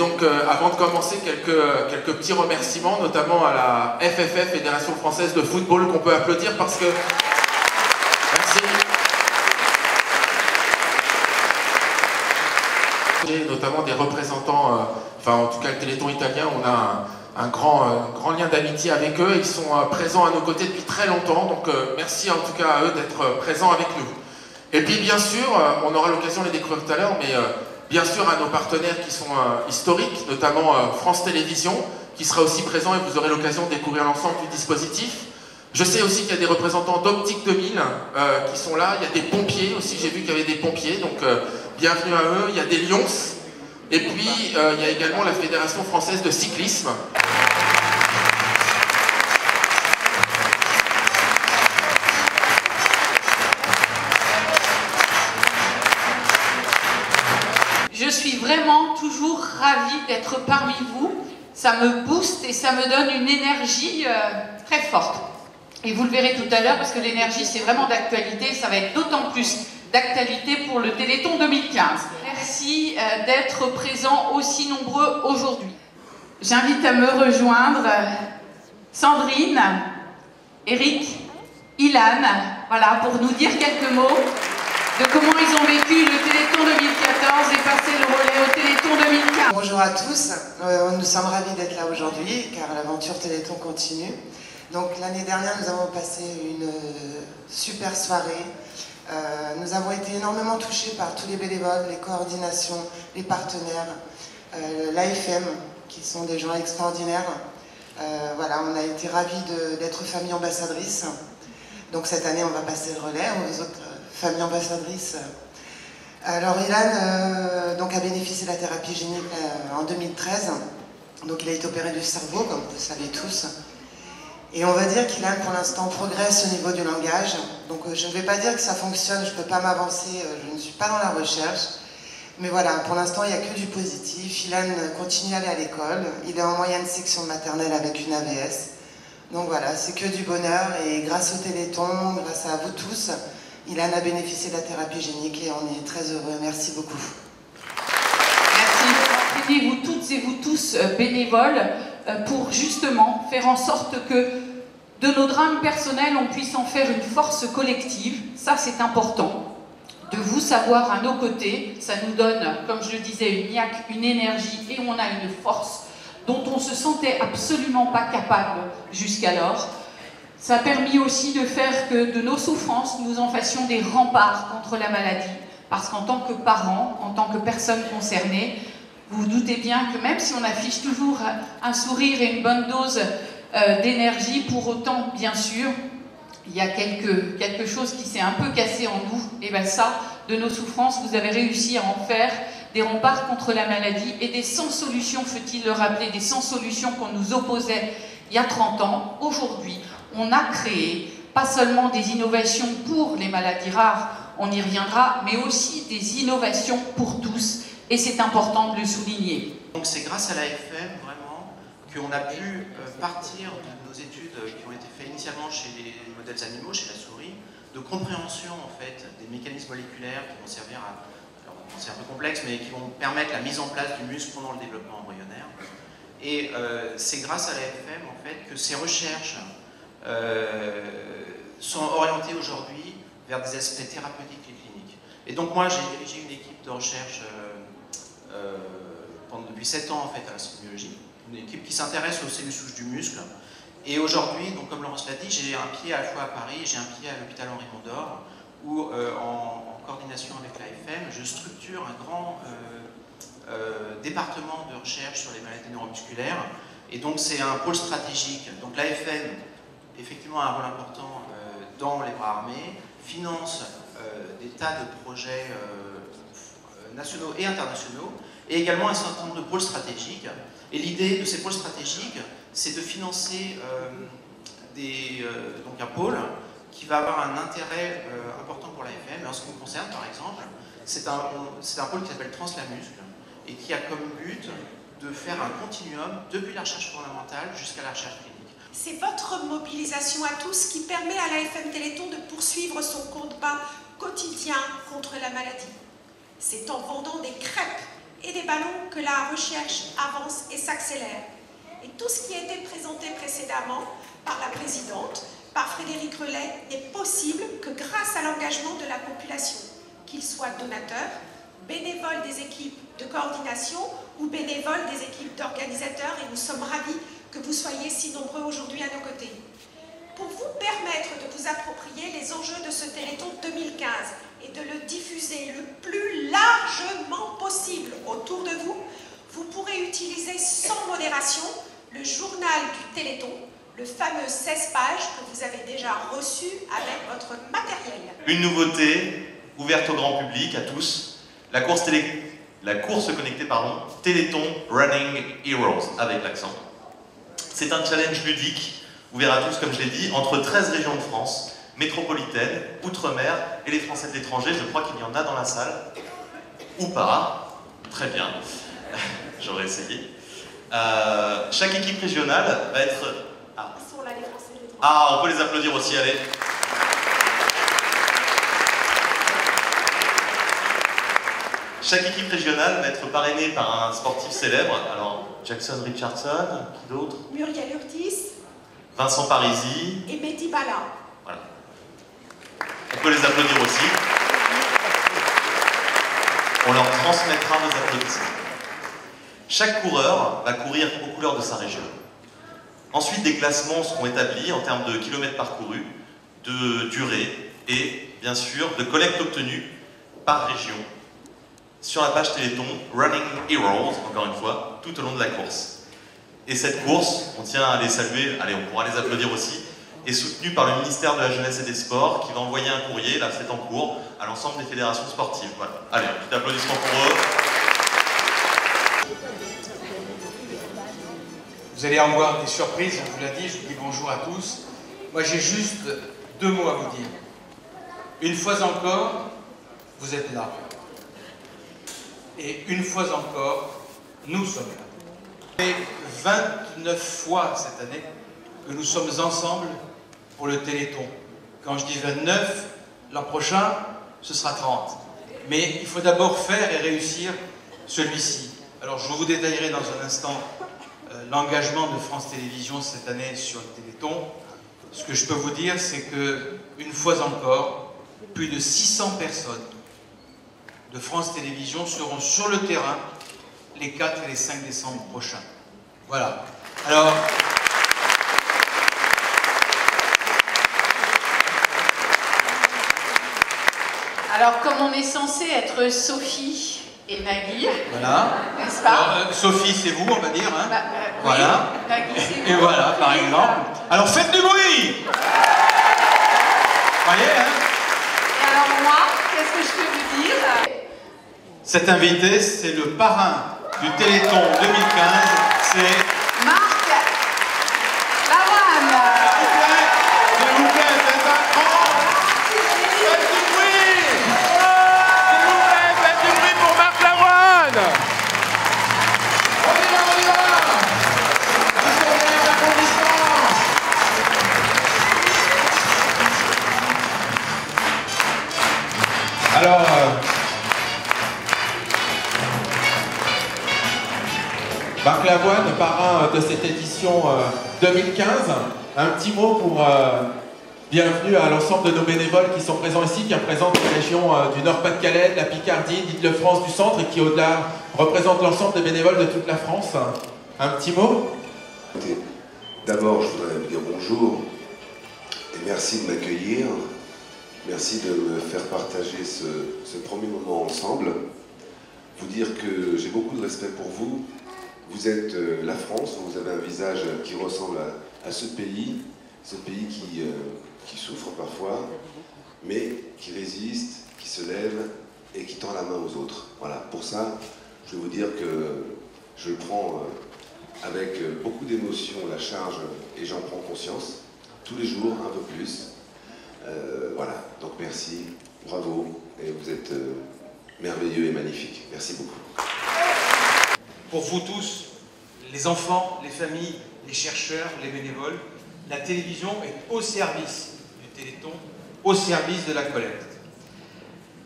donc, avant de commencer, quelques petits remerciements, notamment à la FFF, Fédération Française de Football, qu'on peut applaudir parce que... Merci. Et notamment des représentants, enfin en tout cas le Téléthon italien, on a un grand lien d'amitié avec eux. Ils sont présents à nos côtés depuis très longtemps, donc merci en tout cas à eux d'être présents avec nous. Et puis bien sûr, on aura l'occasion de les découvrir tout à l'heure, mais bien sûr à nos partenaires qui sont historiques, notamment France Télévisions, qui sera aussi présent et vous aurez l'occasion de découvrir l'ensemble du dispositif. Je sais aussi qu'il y a des représentants d'Optique 2000 qui sont là, il y a des pompiers aussi, j'ai vu qu'il y avait des pompiers, donc bienvenue à eux, il y a des Lions, et puis il y a également la Fédération Française de Cyclisme. Je suis vraiment toujours ravie d'être parmi vous, ça me booste et ça me donne une énergie très forte. Et vous le verrez tout à l'heure parce que l'énergie c'est vraiment d'actualité, ça va être d'autant plus d'actualité pour le Téléthon 2015. Merci d'être présents aussi nombreux aujourd'hui. J'invite à me rejoindre Sandrine, Eric, Ilan, voilà, pour nous dire quelques mots de comment ils ont vécu le Téléthon 2014 et passer le relais au Téléthon 2015. Bonjour à tous, nous sommes ravis d'être là aujourd'hui car l'aventure Téléthon continue. Donc l'année dernière, nous avons passé une super soirée. Nous avons été énormément touchés par tous les bénévoles, les coordinations, les partenaires, l'AFM, qui sont des gens extraordinaires. Voilà, on a été ravis d'être famille ambassadrice. Donc cette année, on va passer le relais aux autres familles ambassadrices. Alors Ilan donc, a bénéficié de la thérapie génique en 2013. Donc il a été opéré du cerveau, comme vous le savez tous. Et on va dire qu'il pour l'instant progresse au niveau du langage. Donc je ne vais pas dire que ça fonctionne, je ne peux pas m'avancer, je ne suis pas dans la recherche. Mais voilà, pour l'instant il n'y a que du positif. Ilan continue à aller à l'école, il est en moyenne section maternelle avec une AVS. Donc voilà, c'est que du bonheur et grâce au Téléthon, grâce à vous tous, Ilan a bénéficié de la thérapie génique et on est très heureux. Merci beaucoup. Merci. Entraînez-vous toutes et vous tous bénévoles pour justement faire en sorte que de nos drames personnels, on puisse en faire une force collective. Ça, c'est important. De vous savoir à nos côtés, ça nous donne, comme je le disais, une niaque, une énergie et on a une force dont on se sentait absolument pas capable jusqu'alors. Ça a permis aussi de faire que de nos souffrances, nous en fassions des remparts contre la maladie. Parce qu'en tant que parents, en tant que personnes concernées, vous vous doutez bien que même si on affiche toujours un sourire et une bonne dose d'énergie, pour autant, bien sûr, il y a quelque chose qui s'est un peu cassé en nous. Et bien ça, de nos souffrances, vous avez réussi à en faire des remparts contre la maladie et des sans-solutions, faut-il le rappeler, des sans-solutions qu'on nous opposait il y a 30 ans. Aujourd'hui, on a créé pas seulement des innovations pour les maladies rares, on y reviendra, mais aussi des innovations pour tous. Et c'est important de le souligner. Donc c'est grâce à l'AFM vraiment qu'on a pu partir de nos études qui ont été faites initialement chez les modèles animaux, chez la souris, de compréhension en fait des mécanismes moléculaires qui vont servir à, alors c'est un peu complexe, mais qui vont permettre la mise en place du muscle pendant le développement embryonnaire. Et c'est grâce à l'AFM en fait que ces recherches sont orientées aujourd'hui vers des aspects thérapeutiques et cliniques. Et donc moi j'ai dirigé une équipe de recherche depuis 7 ans en fait à la symbiobiologie, une équipe qui s'intéresse aux cellules souches du muscle. Et aujourd'hui, donc comme Laurence l'a dit, j'ai un pied à la fois à Paris et j'ai un pied à l'hôpital Henri Mondor, où en coordination avec l'AFM, je structure un grand département de recherche sur les maladies neuromusculaires. Et donc c'est un pôle stratégique. Donc l'AFM, effectivement, a un rôle important dans les bras armés, finance des tas de projets nationaux et internationaux, et également un certain nombre de pôles stratégiques. Et l'idée de ces pôles stratégiques, c'est de financer donc un pôle qui va avoir un intérêt important pour l'AFM. En ce qui me concerne, par exemple, c'est un pôle qui s'appelle Translamuscle et qui a comme but de faire un continuum depuis la recherche fondamentale jusqu'à la recherche clinique. C'est votre mobilisation à tous qui permet à l'AFM Téléthon de poursuivre son combat quotidien contre la maladie. C'est en vendant des crêpes et des ballons que la recherche avance et s'accélère. Et tout ce qui a été présenté précédemment par la présidente, par Frédéric Relais, n'est possible que grâce à l'engagement de la population, qu'ils soient donateurs, bénévoles des équipes de coordination ou bénévoles des équipes d'organisateurs, et nous sommes ravis que vous soyez si nombreux aujourd'hui à nos côtés. Pour vous permettre de vous approprier les enjeux de ce Téléthon 2015 et de le diffuser le plus largement possible autour de vous, vous pourrez utiliser sans modération le journal du Téléthon, le fameux 16 pages que vous avez déjà reçu avec votre matériel. Une nouveauté ouverte au grand public, à tous, la course connectée, Téléthon Running Heroes, avec l'accent. C'est un challenge ludique, ouvert à tous, comme je l'ai dit, entre 13 régions de France, métropolitaines, outre-mer et les Français de l'étranger. Je crois qu'il y en a dans la salle. Ou pas. Très bien. J'aurais essayé. Chaque équipe régionale va être... Ils sont là, les Français de l'étranger. Ah, on peut les applaudir aussi, allez. Chaque équipe régionale va être parrainée par un sportif célèbre. Alors, Jackson Richardson, qui d'autre? Muriel Urtis. Vincent Parisi. Et Mehdi Bala. Voilà. On peut les applaudir aussi. On leur transmettra nos applaudissements. Chaque coureur va courir aux couleurs de sa région. Ensuite, des classements seront établis en termes de kilomètres parcourus, de durée et, bien sûr, de collecte obtenue par région sur la page Téléthon Running Heroes, encore une fois, tout au long de la course. Et cette course, on tient à les saluer, allez, on pourra les applaudir aussi, est soutenue par le ministère de la Jeunesse et des Sports, qui va envoyer un courrier, là c'est en cours, à l'ensemble des fédérations sportives. Voilà. Allez, un petit applaudissement pour eux. Vous allez avoir des surprises, on vous l'a dit, je vous dis bonjour à tous. Moi j'ai juste 2 mots à vous dire. Une fois encore, vous êtes là. Et une fois encore, nous sommes là. Et 29 fois cette année que nous sommes ensemble pour le Téléthon. Quand je dis 29, l'an prochain, ce sera 30. Mais il faut d'abord faire et réussir celui-ci. Alors je vous détaillerai dans un instant l'engagement de France Télévisions cette année sur le Téléthon. Ce que je peux vous dire, c'est que, une fois encore, plus de 600 personnes de France Télévisions seront sur le terrain les 4 et les 5 décembre prochains. Voilà. Alors, comme on est censé être Sophie et Nagui, voilà. N'est-ce pas? Alors, Sophie, c'est vous, on va dire. Hein. Voilà. Oui, Nagui, c'est vous. Et voilà, par exemple. Alors, faites du bruit. Voyez, hein. Et alors moi, qu'est-ce que je peux vous dire? Cet invité, c'est le parrain du Téléthon 2015, c'est Marc Lavoine. S'il vous plaît, faites un grand. Faites du bruit. S'il vous plaît, faites du bruit pour Marc Lavoine. On y va, on y va. Nous sommes derrière l'applaudissement. Alors, Marc Lavoine, parrain de cette édition 2015, un petit mot pour bienvenue à l'ensemble de nos bénévoles qui sont présents ici, qui représentent les régions du Nord-Pas-de-Calais, de la Picardie, d'Île-de-France, du Centre et qui au-delà représentent l'ensemble des bénévoles de toute la France. Un petit mot? D'abord, je voudrais vous dire bonjour et merci de m'accueillir. Merci de me faire partager ce premier moment ensemble. Vous dire que j'ai beaucoup de respect pour vous. Vous êtes la France, vous avez un visage qui ressemble à ce pays qui souffre parfois, mais qui résiste, qui se lève et qui tend la main aux autres. Voilà, pour ça, je vais vous dire que je prends avec beaucoup d'émotion la charge et j'en prends conscience, tous les jours, un peu plus. Voilà, donc merci, bravo, et vous êtes merveilleux et magnifique. Merci beaucoup. pour vous tous, les enfants, les familles, les chercheurs, les bénévoles, la télévision est au service du Téléthon, au service de la collecte.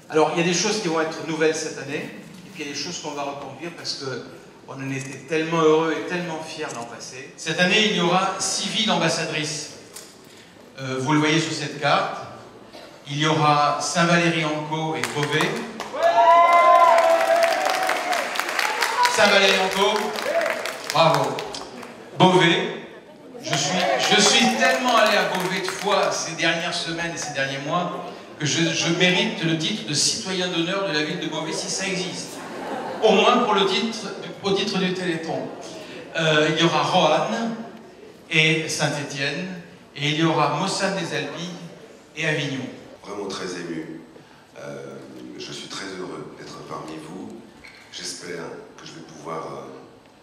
Alors, il y a des choses qui vont être nouvelles cette année, et puis il y a des choses qu'on va reconduire parce qu'on en était tellement heureux et tellement fiers l'an passé. Cette année, il y aura 6 villes ambassadrices. Vous le voyez sur cette carte. Il y aura Saint-Valery-en-Caux et Beauvais. Saint-Valery-en-Caux, bravo. Beauvais, je suis tellement allé à Beauvais de fois ces dernières semaines et ces derniers mois que je mérite le titre de citoyen d'honneur de la ville de Beauvais si ça existe. Au moins pour au titre du Téléthon. Il y aura Roanne et Saint-Étienne, et il y aura Mossane des Alpilles et Avignon. Vraiment très ému. Je suis très heureux d'être parmi vous. J'espère que je vais pouvoir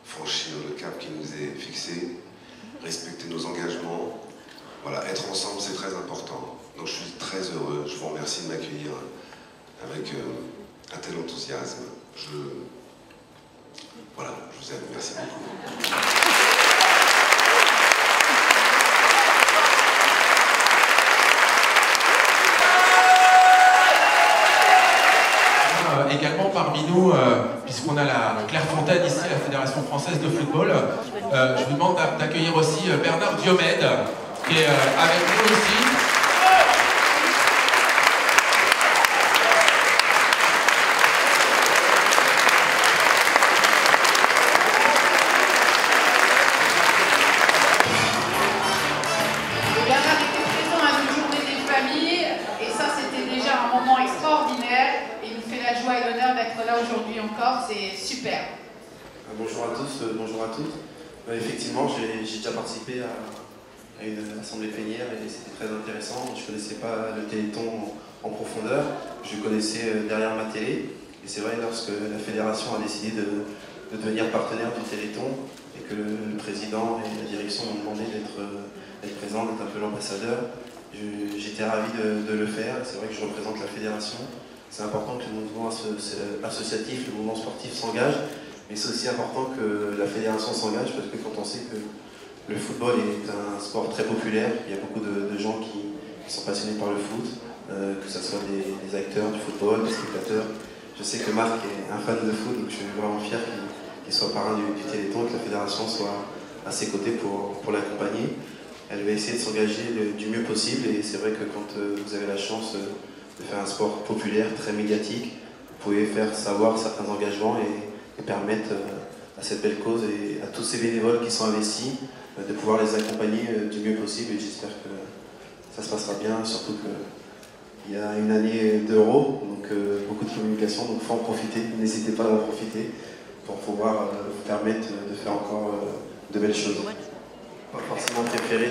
franchir le cap qui nous est fixé, respecter nos engagements. Voilà, être ensemble, c'est très important. Donc je suis très heureux. Je vous remercie de m'accueillir avec un tel enthousiasme. Voilà, je vous aime. Merci beaucoup. Également parmi nous, puisqu'on a la Clairefontaine ici, la Fédération Française de Football, je vous demande d'accueillir aussi Bernard Diomède, qui est avec nous aussi. Bernard était présent à une journée des familles, et ça c'était déjà un moment extraordinaire. Il nous fait la joie et l'honneur d'être là aujourd'hui encore, c'est super. Bonjour à tous, bonjour à toutes. Effectivement, j'ai déjà participé à une assemblée plénière et c'était très intéressant. Je ne connaissais pas le Téléthon en profondeur, je connaissais derrière ma télé. Et c'est vrai, lorsque la fédération a décidé de devenir partenaire du Téléthon et que le président et la direction m'ont demandé d'être présent, d'être un peu l'ambassadeur, j'étais ravi de le faire. C'est vrai que je représente la fédération. C'est important que le mouvement associatif, le mouvement sportif s'engage, mais c'est aussi important que la fédération s'engage parce que quand on sait que le football est un sport très populaire, il y a beaucoup de gens qui sont passionnés par le foot, que ce soit des acteurs du football, des spectateurs. Je sais que Marc est un fan de foot, donc je suis vraiment fier qu'il soit parrain du Téléthon, que la fédération soit à ses côtés pour l'accompagner. Elle va essayer de s'engager du mieux possible et c'est vrai que quand vous avez la chance de faire un sport populaire, très médiatique, vous pouvez faire savoir certains engagements et permettre à cette belle cause et à tous ces bénévoles qui sont investis de pouvoir les accompagner du mieux possible et j'espère que ça se passera bien, surtout qu'il y a une année d'Euro, donc beaucoup de communication, donc il faut en profiter, n'hésitez pas à en profiter pour pouvoir vous permettre de faire encore de belles choses. Pas forcément préférer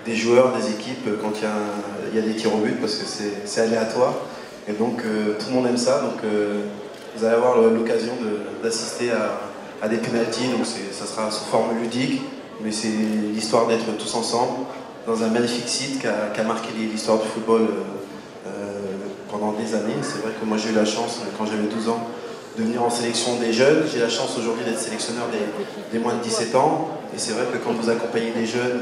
des joueurs, des équipes quand il y a des tirs au but parce que c'est aléatoire et donc tout le monde aime ça, donc vous allez avoir l'occasion d'assister à des pénaltys, donc ça sera sous forme ludique, mais c'est l'histoire d'être tous ensemble dans un magnifique site qui a marqué l'histoire du football pendant des années. C'est vrai que moi j'ai eu la chance, quand j'avais 12 ans, de venir en sélection des jeunes. J'ai la chance aujourd'hui d'être sélectionneur des moins de 17 ans. Et c'est vrai que quand vous accompagnez des jeunes,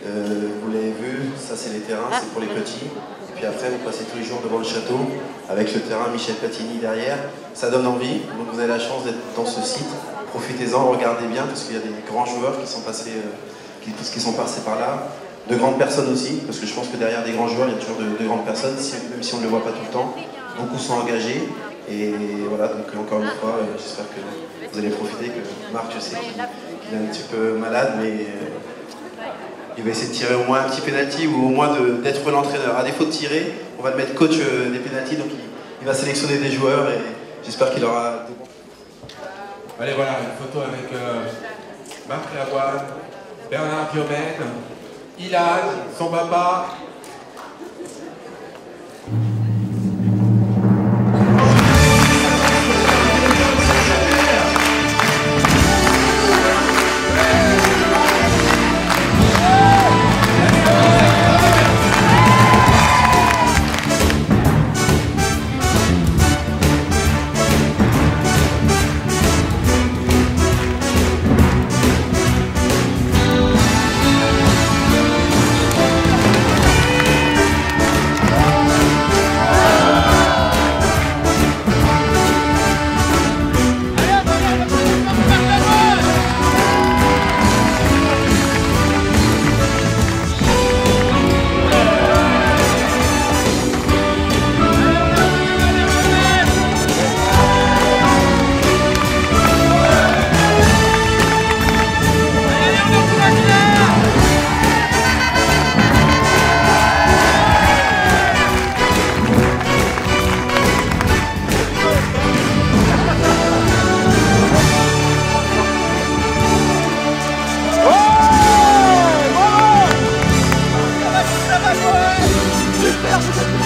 vous l'avez vu, ça c'est les terrains, c'est pour les petits. Et puis après, vous passez tous les jours devant le château, avec le terrain Michel Platini derrière. Ça donne envie. Donc vous avez la chance d'être dans ce site. Profitez-en, regardez bien, parce qu'il y a des grands joueurs qui sont passés par là. De grandes personnes aussi, parce que je pense que derrière des grands joueurs, il y a toujours de grandes personnes, même si on ne les voit pas tout le temps. Beaucoup sont engagés. Et voilà, donc encore une fois, j'espère que vous allez profiter, que Marc, je sais qu'il est un petit peu malade, mais il va essayer de tirer au moins un petit penalty ou au moins d'être l'entraîneur. À défaut de tirer, on va le mettre coach des penaltys, donc il va sélectionner des joueurs et j'espère qu'il aura... Allez, voilà, une photo avec Marc Lavoine, Bernard Diomède, Ilan, son papa. Bravo Noël. Super, vous êtes